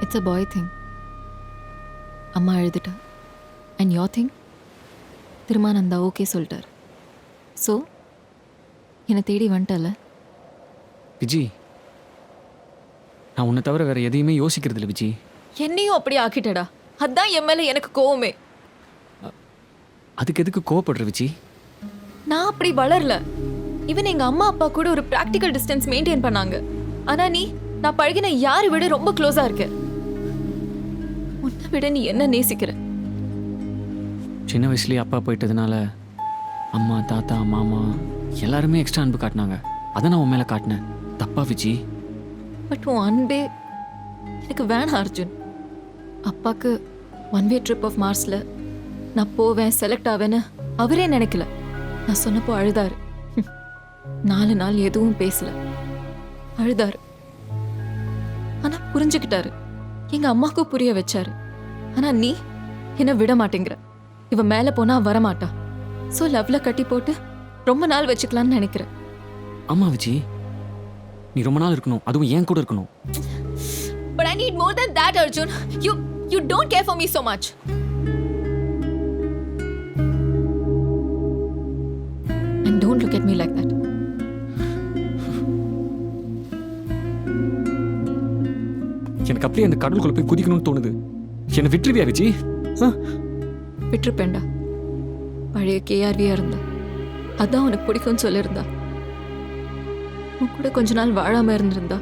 It's a bye thing. அம்மா எழுதிட்டா. And your thing, திருமானந்தா okay சொல்லிட்டார். So என்னை தேடி வந்துட்டல. விஜி, நான் உன்னை தவிர வேற எதையுமே யோசிக்கிறது இல்லை விஜி. என்னையும் அப்படி ஆக்கிட்டடா. அதான் என் மேலே எனக்கு கோவமே. அதுக்கு எதுக்கு கோவப்படுற விஜி? நான் அப்படி வளரல. ஈவன் எங்க அம்மா அப்பா கூட ஒரு ப்ராக்டிக்கல் டிஸ்டன்ஸ் மெயின்டைன் பண்ணாங்க. ஆனா நீ நான் பழகின யாரை விட ரொம்ப க்ளோஸா இருக்க. உன்னை விட நீ என்ன நேசிக்கிற? சின்ன வயசுலேயே அப்பா போயிட்டதுனால அம்மா, தாத்தா, மாமா எல்லாருமே எக்ஸ்ட்ரா அன்பு காட்டினாங்க. அதை நான் உன் மேலே காட்டினேன். தப்பா விஜி? பட் உன் அன்பே எனக்கு வேணாம் அர்ஜுன். அப்பாக்கு ஒன் வே ட்ரிப் ஆஃப் மார்ஸ்ல நான் போவேன், செலக்ட் ஆவேன்னு அவரே நினைக்கல. நான் சொன்னப்போ அழுதாரு. 4 நாள் எதுவும் பேசல, அழுதாரு. ஆனா புரிஞ்சுக்கிட்டாரு. எங்க அம்மாக்கும் புரிய வச்சாரு. ஆனா நீ என்ன விட மாட்டேங்கிற. இவ மேல போனா வரமாட்டா. ஸோ லவ்ல கட்டி போட்டு ரொம்ப நாள் வச்சுக்கலாம்னு நினைக்கிற. ஆமா விஜி, நீ ரொம்ப நாள் இருக்கணும், அதுவும் ஏன் கூட இருக்கணும். But I need more than that, Arjun. You don't care for me so much. And don't look at me like that. எனக்கு அப்படியே அந்த கடலுக்குள்ள போய் குதிக்கணும்னு தோணுது. என்னை விட்டுருவியா விஜி? விட்டுருப்பேன்டா. பழைய கேஆர்வியா இருந்தா அதான் உனக்கு பிடிக்கும்னு சொல்லியிருந்தா. உன் கூட கொஞ்ச நாள் வாழாம இருந்திருந்தா.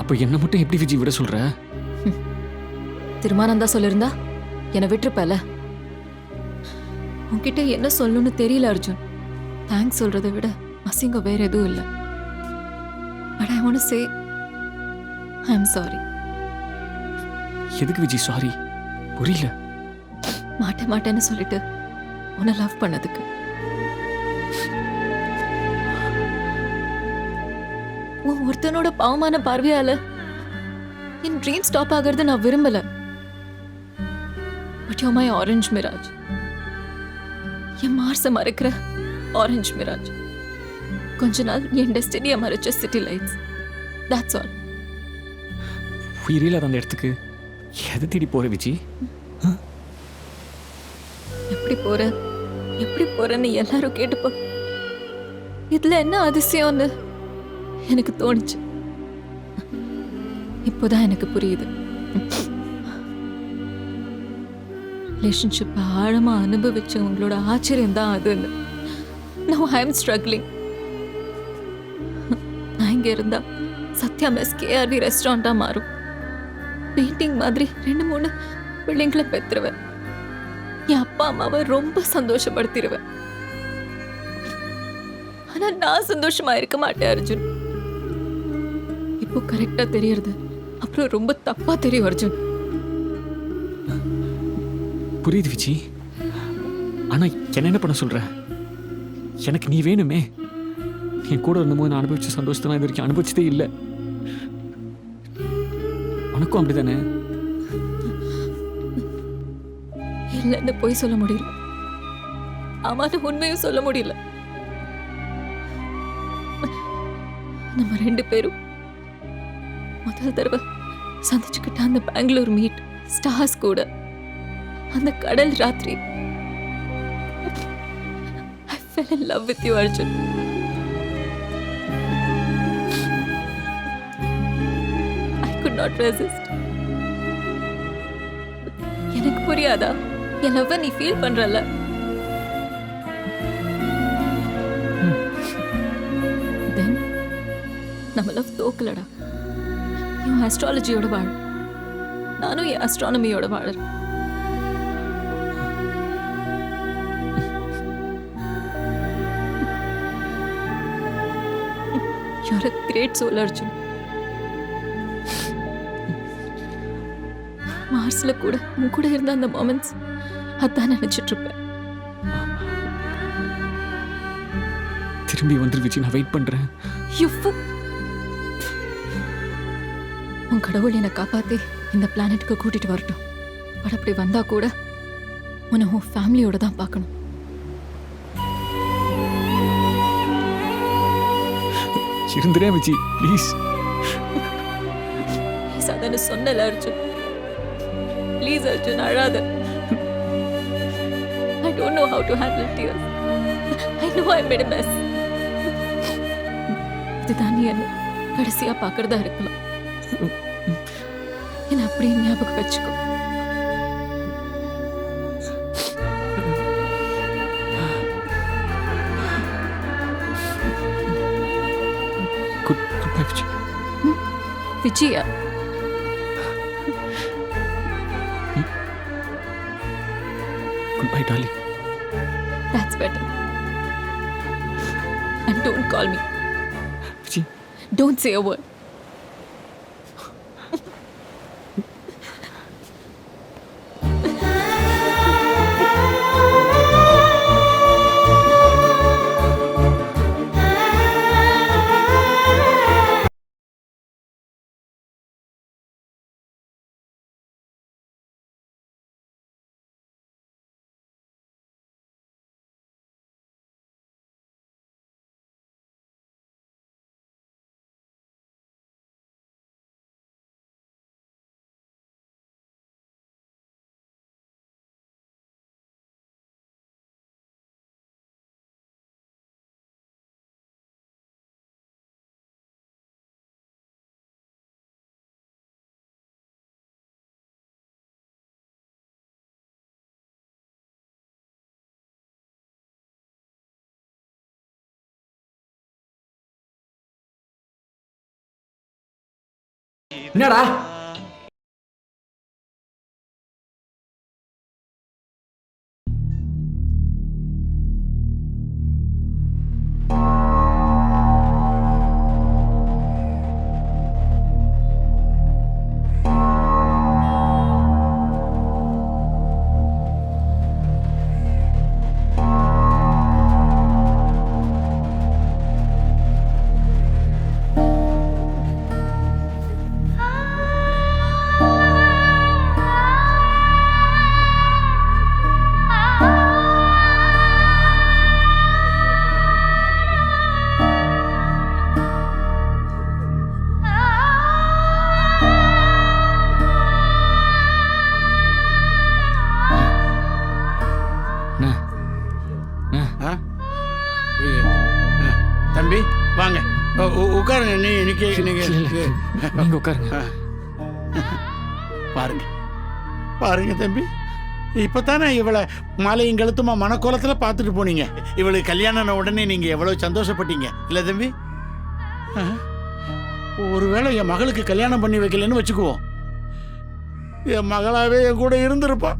அப்போ என்ன மட்டும் எப்படி விஜி விட சொல்ற? திருமானந்தா சொல்லியிருந்தா என்னை விட்டுருப்பல. உன்கிட்ட என்ன சொல்லணும்னு தெரியல அர்ஜுன். தேங்க்ஸ் சொல்றதை விட அசிங்கம் வேற எதுவும் இல்லை. But I want to say I am sorry. எதுக்கு விஜி சாரி? புரியல. மாட்டேன்னு சொல்லிட்டு உன்னை லவ் பண்ணதுக்கு. உன் ஒருத்தனோட பாவமான பார்வையால என் ட்ரீம் ஸ்டாப் ஆகிறது நான் விரும்பல. But you my orange mirage. என் மார்ஸை மறைக்கிற ஆரஞ்ச் மிராஜ். கொஞ்ச நாள் என் டெஸ்டினியை மறைச்ச சிட்டி லைட்ஸ். That's all. உயிரில் அந்த இடத்துக்கு எதை தேடி போற விஜி? எப்படி போறேன்னு எல்லாரும் கேட்டுப்போ இதுல என்ன அதிசயம்னு எனக்கு தோணுச்சு. இப்போதான் எனக்கு புரியுது. ரிலேஷன்ஷிப் ஆழமா அனுபவிச்ச உங்களோட ஆச்சரியம் தான் அதுன்னு. Now I am struggling. நான் இங்க இருந்தா சத்யா மெஸ் கேஆர்வி ரெஸ்டாரண்டா மாறும். பெயிண்டிங் மாதிரி 2-3 பிள்ளைங்களை பெற்றுருவேன். என் அப்பா அம்மாவை ரொம்ப சந்தோஷப்படுத்திடுவேன். ஆனா நான் சந்தோஷமா இருக்க மாட்டேன் அர்ஜுன். இப்போ கரெக்டா தெரியறது, அப்புறம் ரொம்ப தப்பா தெரியும் அர்ஜுன். புரியுது விஜி. ஆனா என்ன பண்ண சொல்ற? எனக்கு நீ வேணுமே. என் கூட இருந்தபோது நான் அனுபவிச்ச சந்தோஷத்தை நான் இது வரைக்கும் அனுபவிச்சதே இல்லை. உனக்கும் அப்படிதானே? இல்லைன்னு போய் சொல்ல முடியல. ஆமான்னு உண்மையும் சொல்ல முடியல. நம்ம 2 பேரும் முதல் தடவை சந்திச்சுக்கிட்ட அந்த பெங்களூர் மீட், ஸ்டார்ஸ் கூட, அந்த கடல் ராத்திரி, I fell in love with you, Arjun. I could not resist. எனக்கு புரியாதா? என் லவ்வ நீ ஃபீல் பண்றல. தென் நம்ம லவ் தோக்கலடா. என் ஆஸ்ட்ராலஜியோட வாழ, நானும் என் ஆஸ்ட்ரானமியோட வாழறேன். You're a great soul, Arjun. மார்ஸ்ல கூட உன் கூட இருந்த அந்த மொமெண்ட்ஸ் அதான் நினைச்சிட்டு இருப்பேன். திரும்பி வந்துரு விஜி, நான் வெயிட் பண்றேன். உன் கடவுள் என்னை காப்பாத்தி இந்த பிளானெட்டுக்கு கூட்டிட்டு வரட்டும். பட் அப்படி வந்தா கூட உன்னை உன் ஃபேமிலியோட தான் பார்க்கணும். இருந்துறேன் விஜி, ப்ளீஸ். பேசாத வேணான்னு சொன்னல அர்ஜுன். ப்ளீஸ் அர்ஜுன், அழாத. I don't know how to handle tears. I know I made a mess. இதுதான் நீ என்ன கடைசியா பார்க்கறதா இருக்கலாம். என்ன அப்படியே ஞாபகம் வச்சுக்கோ. Goodbye, Vichi. Vijaya, Goodbye, darling. that's better. And don't call me. Vichi. Don't say a word. என்னடா தம்பி வாங்க உட்காருங்க. நீங்க உட்காருங்க. பாருங்க பாருங்க தம்பி, இப்பதானே இவளை மாலையும் கழுத்துமா மனக்கோலத்துல பார்த்துட்டு போனீங்க. இவளுக்கு கல்யாணம் உடனே நீங்க எவ்வளவு சந்தோஷப்பட்டீங்க இல்ல தம்பி? ஒருவேளை என் மகளுக்கு கல்யாணம் பண்ணி வைக்கலன்னு வச்சுக்குவோம், என் மகளாவே என் கூட இருந்திருப்பா.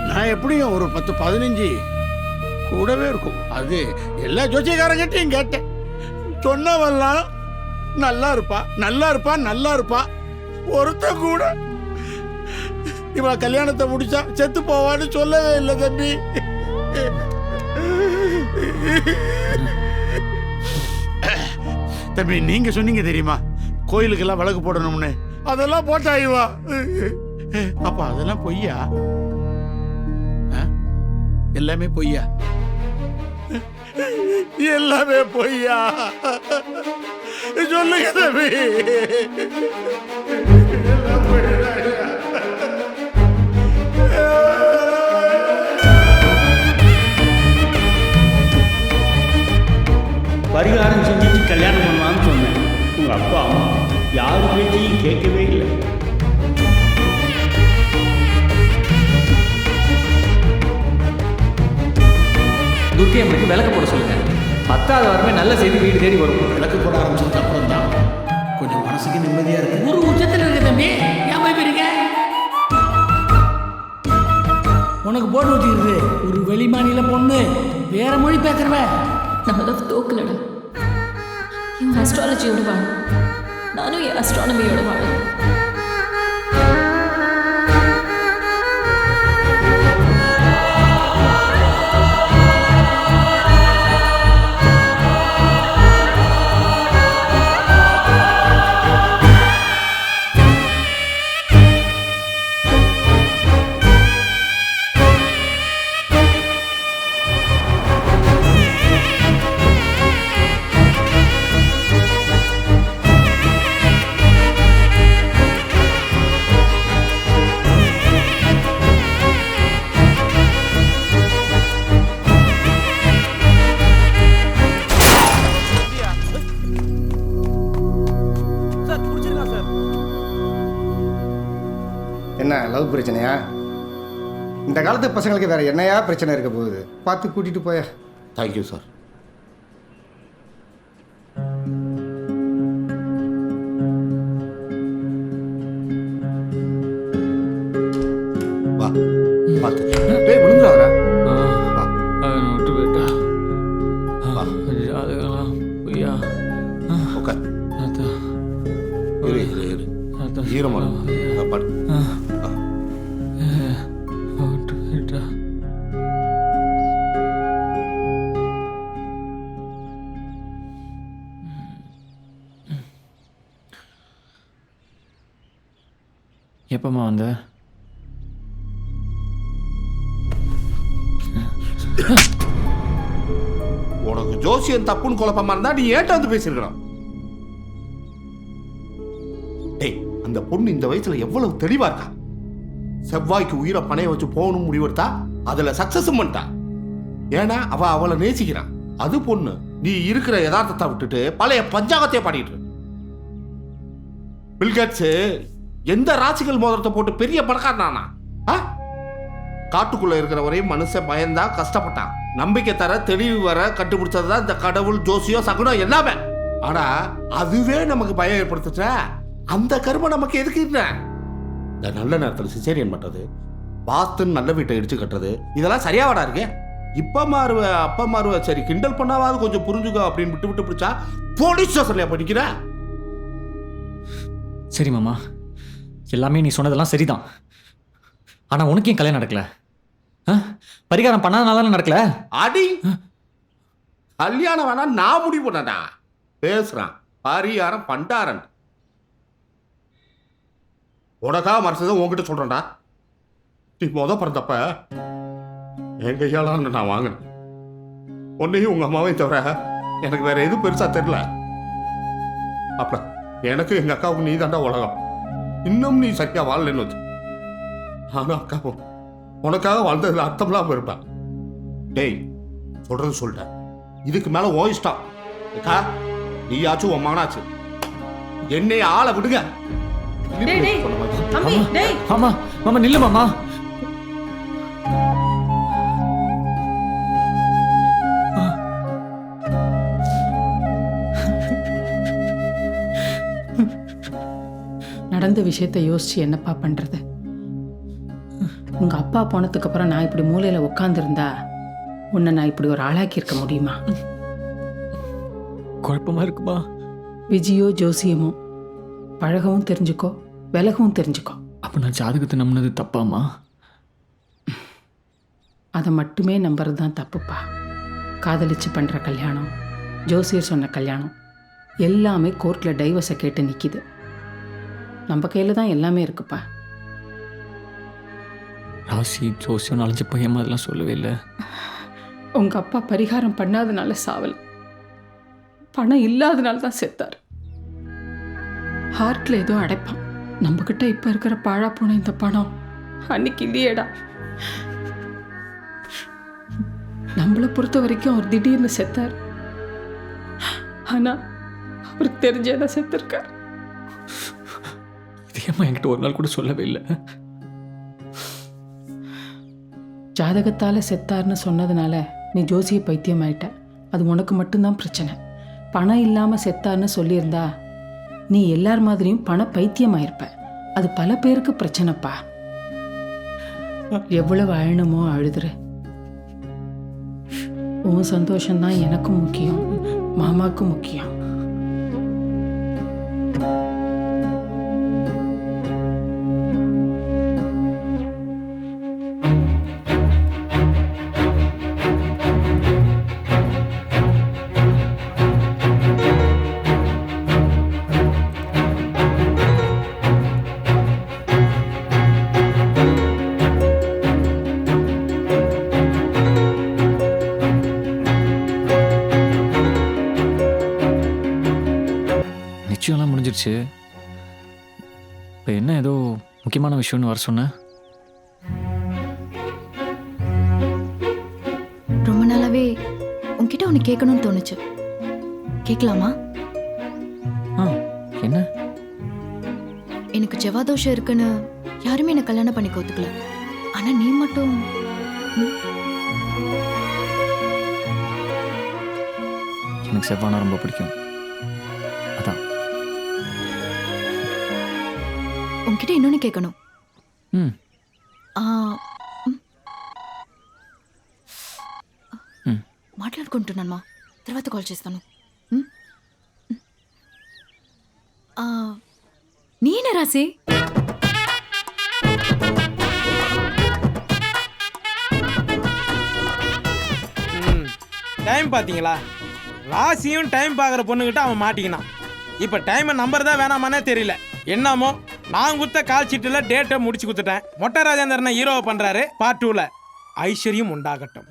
நான் எப்படியும் ஒரு 10-15 கூடவே இருக்கும். அது எல்லா ஜோசியக்காரங்கிட்டையும் கேட்டேன். சொன்னவெல்லாம் நல்லா இருப்பா நல்லா இருப்பா நல்லா இருப்பா. ஒருத்த கூட இவ கல்யாணத்தை முடிச்சா செத்து போவான்னு சொல்லவே இல்லை தம்பி. தம்பி நீங்க சொன்னீங்க தெரியுமா, கோயிலுக்கெல்லாம் விளக்கு போடணும்னு. அதெல்லாம் போட்டா இவா. அப்ப அதெல்லாம் பொய்யா? எல்லாமே பொய்யா? எல்லாமே பொய்யா? சொல்லுங்க தம்பி. பரிகாரம் செஞ்சுட்டு கல்யாணம் பண்ணலான்னு சொன்னேன். உங்க அப்பா அம்மா யாரு பேச்சையும் கேட்கவே இல்லை. துர்க்கை அம்மனுக்கு விளக்கு போட சொல்லுங்க. 10வது வாரமே நல்ல செய்தி வீடு தேடி வரும். விளக்கு போட ஆரம்பிச்சதுக்கு அப்புறம் தான் கொஞ்சம் மனசுக்கு நிம்மதியா இருக்கு. ஒரு உச்சத்தில் இருக்க தம்பி, ஏன் போயிருக்க? உனக்கு போட்டு வச்சுக்கிறது ஒரு வெளி மாநில பொண்ணு, வேற மொழி பேசுறவ. நம்ம லவ் தோக்கலடா. இவன் ஆஸ்ட்ராலஜியோட வாழ, நானும் என் ஆஸ்ட்ரானமியோட வாழ. படிப்பு பிரச்சனையா? இந்த காலத்து பசங்களுக்கு வேற என்னையா பிரச்சனை இருக்க போகுது? பார்த்து கூட்டிட்டு போயா. Thank you sir. வா பார்த்து. டேய் விழுந்துடாதடா. வா. அவனை விட்டு போயிட்டா. வா. அதுக்கெல்லாம் பொய்யா? உட்கார். அதான். இரு இரு இரு. அதான். ஈரமா பாடு. விட்டு போயிட்டா. எப்பமா வந்த? உனக்கு ஜோசியம் தப்புன்னு குழப்பமா இருந்தா நீ ஏன்ட்ட வந்து பேசியிருக்கணும். டேய் அந்த பொண்ணு இந்த வயசுல எவ்வளவு தெளிவா இருக்கா. செவ்வாய்க்கு உயிரை பணைய வச்சு போகணும் முடிவெடுத்தா அதுல சக்சஸ் பண்ணிட்டா. ஏன்னா அவளை நேசிக்கிறான். அது பொண்ணு நீ இருக்கிற யதார்த்தத்தை விட்டுட்டு பழைய பஞ்சாங்கத்தையே பாடிட்டு இருக்கு. பில்கேட்ஸ் எந்த ராசிகள் மோதிரத்தை போட்டு பெரிய பணக்காரனானா? காட்டுக்குள்ள இருக்கிற வரையும் மனுஷன் பயந்தா கஷ்டப்பட்டான். நம்பிக்கை தர தெளிவு வர கண்டுபிடிச்சதுதான் இந்த கடவுள் ஜோசியம் சகுனம் எல்லாமே. ஆனா அதுவே நமக்கு பயம் ஏற்படுத்துச்ச. அந்த கருமை நமக்கு எதுக்கு இந்த நல்ல நேரத்தில் சிசேரியன் பண்றது, வாஸ்துன்னு நல்ல வீட்டை இடிச்சு கட்டுறது, இதெல்லாம் சரியாவாடா இருக்கு. இப்ப மாறுவ அப்ப மாறுவ, சரி கிண்டல் பண்ணாவது கொஞ்சம் புரிஞ்சுக்கோ அப்படின்னு விட்டு விட்டு பிடிச்சா போலீஸ் ஸ்டேஷன்ல படிக்கிற. சரி மாமா, எல்லாமே நீ சொன்னதெல்லாம் சரிதான். ஆனா உனக்கு ஏன் கல்யாணம் நடக்கல? பரிகாரம் பண்ணாதனால நடக்கல. அடி கல்யாணம் வேணா நான் முடிவு பண்ணடா. பேசுறான் பரிகாரம் பண்டாரன். உனக்காக மறைச்சதை உன்கிட்ட சொல்றேன்டா. நீ பிறந்தப்ப என் கையால நான் வாங்கினேன். உன்னையும் உங்க அம்மாவையும் தவிர எனக்கு வேற எதுவும் பெருசா தெரியல. அப்ப எனக்கு எங்க அக்காவுக்கு நீ தாண்டா உலகம். இன்னும் நீ சரியா வாழலன்னு வச்சு. ஆனா அக்காவும் உனக்காக வாழ்ந்ததுல அர்த்தம் இல்லாம இருப்பேன். டேய் சொல்றது சொல்லிட்டேன், இதுக்கு மேல ஓ இஷ்டம். அக்கா நீயாச்சும் உன் மகனாச்சு, என்னை ஆளை விடுங்க. மாமா மாமா நில்லு மாமா. நடந்த விஷயத்தை யோசிச்சு என்னப்பா பண்றது? உங்க அப்பா போனதுக்கு அப்புறம் நான் இப்படி மூலையில உட்காந்துருந்தா உன்னை நான் இப்படி ஒரு ஆளாக்கி இருக்க முடியுமா? குழப்பமா இருக்குமா? விஜயோ ஜோசியமோ பழகவும் தெரிஞ்சுக்கோ, விலகவும் தெரிஞ்சுக்கோ. அப்ப நான் ஜாதகத்தை நம்பினது தப்பாமா? அதை மட்டுமே நம்புறது தான் தப்புப்பா. காதலிச்சு பண்ற கல்யாணம், ஜோசியர் சொன்ன கல்யாணம் எல்லாமே கோர்ட்ல டைவர்ஸை கேட்டு நிக்குது. நம்ம கையில தான் எல்லாமே இருக்குப்பா. ராசி ஜோசியம் நாலஞ்சு பையன் அதெல்லாம் சொல்லவே இல்லை. உங்க அப்பா பரிகாரம் பண்ணாதனால சாவல், பணம் இல்லாதனால தான் செத்தார். ஹார்ட்ல ஏதோ அடைப்பான். நம்ம கிட்ட இப்ப இருக்கிற பாழா போன இந்த பணம் அன்னைக்கு இல்லையேடா. நம்மளை பொறுத்த வரைக்கும் அவர் திடீர்னு செத்தார். ஆனா அவருக்கு தெரிஞ்சேதான் செத்துருக்கார். இதேமா என்கிட்ட ஒரு நாள் கூட சொல்லவே இல்லை. ஜாதகத்தால செத்தார்னு சொன்னதுனால நீ ஜோசிய பைத்தியம் ஆயிட்ட. அது உனக்கு மட்டும்தான் பிரச்சனை. பணம் இல்லாம செத்தார்னு சொல்லியிருந்தா நீ எல்லார் மாதிரியும் பண பைத்தியம் ஆயிருப்ப. அது பல பேருக்கு பிரச்சனைப்பா. எவ்வளவு அழணுமோ அழுதுரு. உன் சந்தோஷம்தான் எனக்கும் முக்கியம், மாமாக்கும் முக்கியம். நிச்சயம்லாம் முடிஞ்சிருச்சு. இப்போ என்ன ஏதோ முக்கியமான விஷயம்னு வர சொன்ன? ரொம்ப நாளாவே உன்கிட்ட ஒன்று கேட்கணும்னு தோணுச்சு. கேட்கலாமா? என்ன? எனக்கு செவ்வாதோஷம் இருக்குன்னு யாருமே என்ன கல்யாணம் பண்ணிக்க ஒத்துக்கல. ஆனா நீ மட்டும் எனக்கு செவ்வானா ரொம்ப பிடிக்கும். அதான். உன்கிட்ட இன்னொன்னு கேட்கணும். ம் ఆ, ம். మాట్లాడుకుంటున్నానమ్మా, తర్వాత కాల్ చేస్తాను. నేనే రాసి டைம் பார்த்தீங்களா? ராசியும் டைம் பார்க்குற பொண்ணுக்கிட்ட அவன் மாட்டிக்கினான். இப்போ டைமை நம்பர் தான் வேணாமானே தெரியல. என்னமோ நான் குத்த கால் சீட்டில் டேட்டை முடிச்சு கொடுத்துட்டேன். மொட்டை ராஜேந்திரனை ஹீரோவை பண்ணுறாரு. பார்ட் 2ல் ஐஸ்வர்யம் உண்டாகட்டும்.